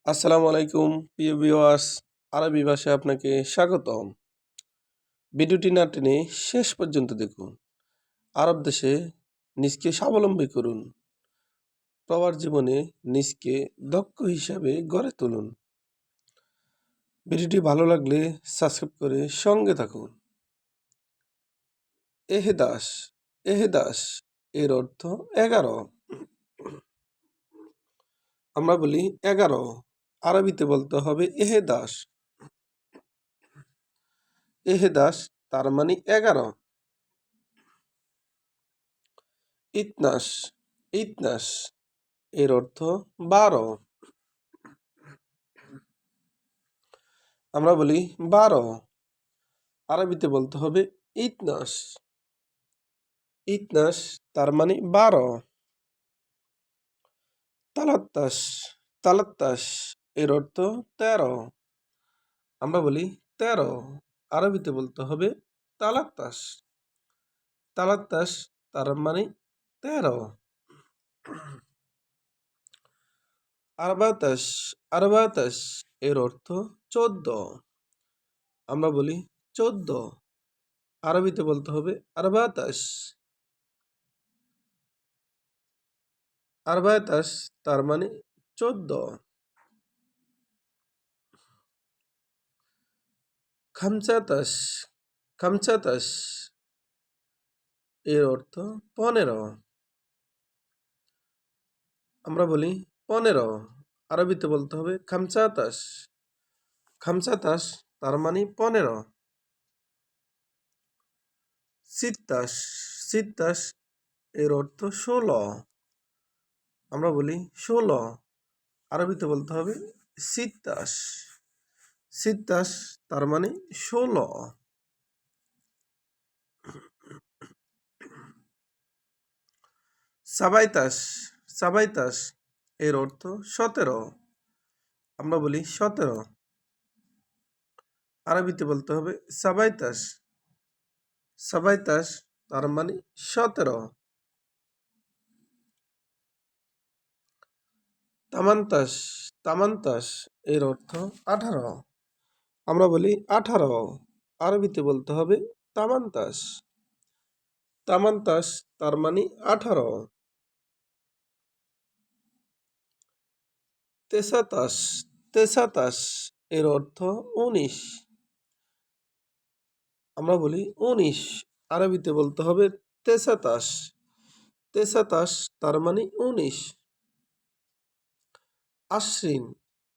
আসসালামু আলাইকুম প্রিয় ভিউয়ার্স, আরবি ভাষায় আপনাকে স্বাগতম। ভিডিওটি না টেনে শেষ পর্যন্ত দেখুন। আরব দেশে নিজকে স্বাবলম্বী করুন। প্রবাস জীবনে নিজকে দক্ষ হিসাবে গড়ে তুলুন। ভিডিওটি ভালো লাগলে সাবস্ক্রাইব করে সঙ্গে থাকুন। এহেদাস এহেদাস এর অর্থ 11। আমরা বলি 11, আরবিতে বলতে হবে এহেদাস। এহেদাস তার মানে 11। ইতনাস ইতনাস এর অর্থ 12। আমরা বলি 12, আরবিতে বলতে হবে ইতনাস। ইতনাস তার মানে 12। তালাত্তাস তালাত্তাস এর অর্থ 13। আমরা বলি 13, আরবিতে বলতে হবে তালাত্তাস। তালাত্তাস তার মানে 13। আরবাতাস আরবাতাস এর অর্থ 14। আমরা বলি 14, আরবিতে বলতে হবে আরবাতাস। আরবাতাস তার মানে 14। খামসাতাস খামসাতাস এর অর্থ 15। আমরা বলি 15, আরবিতে বলতে হবে খামসাতাস। খামসাতাস তার মানে 15। সিত্তাস সিত্তাস এর অর্থ 16। আমরা বলি 16, আরবিতে বলতে হবে সিত্তাস। সিত্তাস তার মানে 16। সাবাইতাস সাবাইতাস এর অর্থ 17। আমরা বলি 17, আরবিতে বলতে হবে সাবাইতাস। সাবাইতাস তার মানে 17। তামান্তাস তামান্তাস এর অর্থ 18। আমরা বলি 18, আরবিতে বলতে হবে তামান্তাস। তামান্তাস তার মানে 18। তেসাতাস তেসাতাস এর অর্থ 19। আমরা বলি 19, আরবিতে বলতে হবে তেসাতাস। তেসাতাস তার মানে 19। আশ্রিন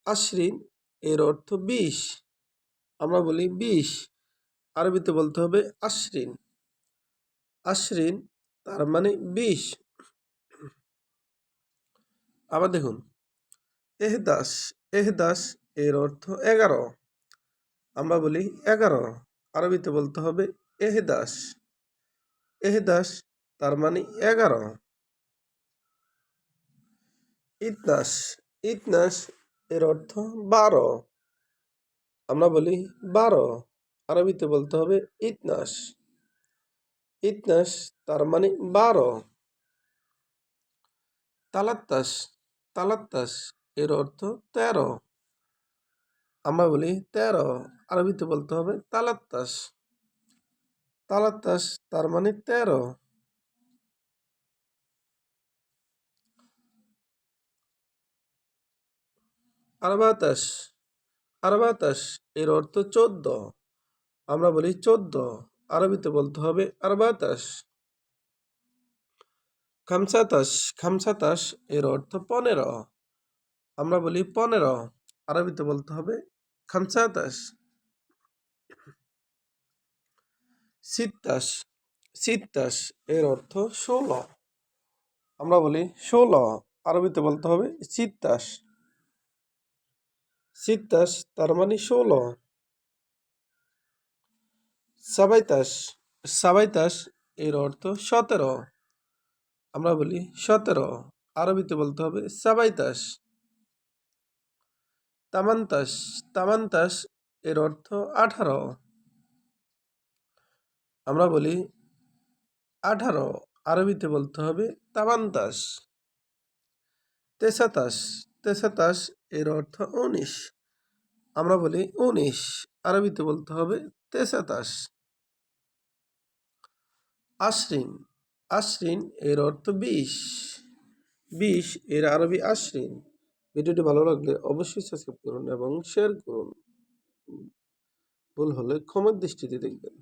আশ্রিন এর অর্থ 20। আমরা বলি 20, আরবিতে বলতে হবে আশ্রিন। আশ্রিন তার মানে 20। আবার দেখুন, এহদাস এহদাস এর অর্থ 11। আমরা বলি 11, আরবিতে বলতে হবে এহদাস। এহদাস তার মানে 11। ইতনাস ইতনাস এর অর্থ 12। আমরা বলি 12, আরবিতে বলতে হবে ইতনাস। ইতনাস তার মানে 12। তালাত্তাস তালাত্তাস এর অর্থ 13। আমরা বলি 13, আরবিতে বলতে হবে তালাত্তাস। তালাত্তাস তার মানে 13। আরবাতাস আরবাতাস এর অর্থ 14। আমরা বলি 14, আরবিতে বলতে হবে আরবাতাস। খামসাতাস খামসাতাস এর অর্থ 15। আমরা বলি 15, আরবিতে বলতে হবে খামসাতাস। সিত্তাস সিত্তাস এর অর্থ 16। আমরা বলি 16, আরবিতে বলতে হবে সিত্তাস। সিত্তাস তার মানে 16। সাবাইতাস সাবাইতাস এর অর্থ 17। আমরা বলি 17, আরবিতে বলতে হবে সাবাইতাস। তামান্তাস তামান্তাস এর অর্থ 18। আমরা বলি 18, আরবিতে বলতে হবে তামান্তাস। তেসাতাস তেসাতাস এর অর্থ ১৯। আমরা বলি ১৯, আরবিতে বলতে হবে ৪৩। আশরিন, আশরিন এর অর্থ ২০। ২০ এর আরবি আশরিন। ভিডিওটি ভালো লাগলে অবশ্যই সাবস্ক্রাইব করুন এবং শেয়ার করুন। ভুল হলে ক্ষমার দৃষ্টিতে দেখবেন।